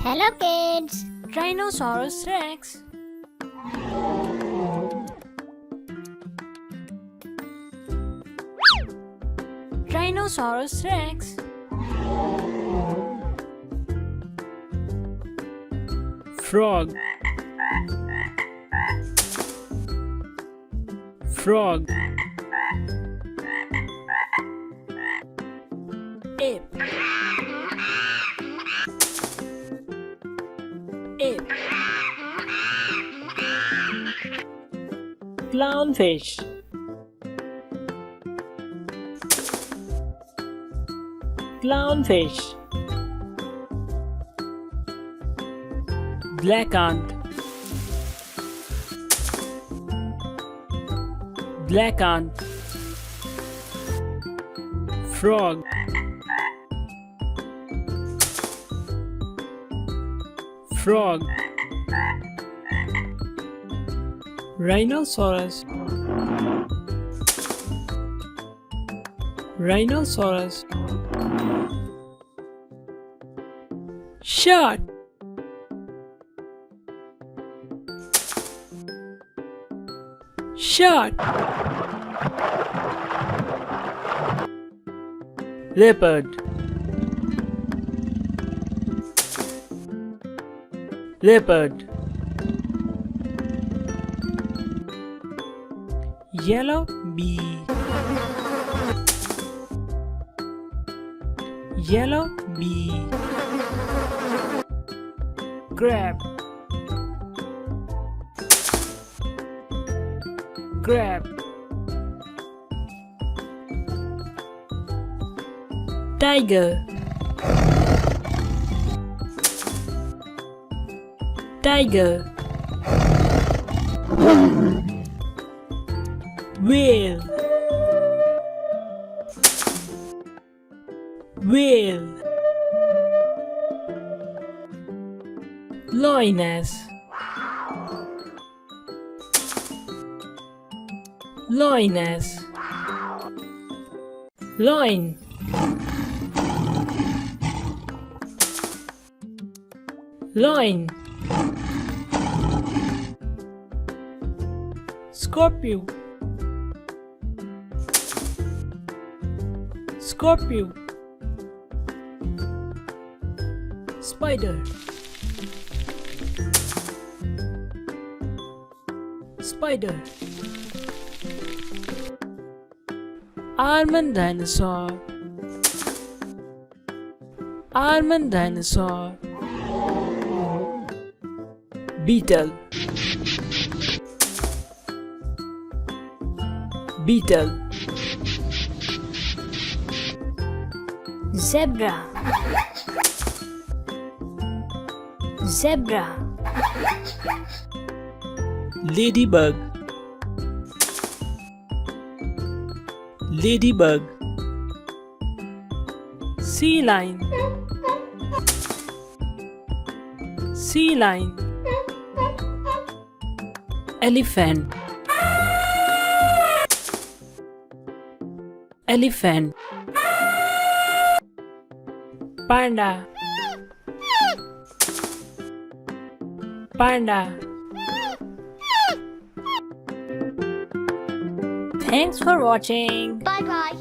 Hello kids! Tyrannosaurus Rex. Tyrannosaurus Rex. Frog. Frog. Ape. Ape. Clownfish. Clownfish. Black ant. Black ant. Frog. Frog. Rhinoceros. Rhinoceros. Shark. Shark. Leopard. Leopard. Yellow bee. Yellow bee. Crab. Crab. Tiger. Tiger. Whale. Whale. Lioness. Lioness. Loin. Loin. Scorpio. Scorpio. Spider. Spider. Almond dinosaur. Almond dinosaur. Beetle. Beetle. Zebra. Zebra. Ladybug. Ladybug. Sea lion. Sea lion. Elephant. Elephant. Panda. Panda. Thanks for watching. Bye bye.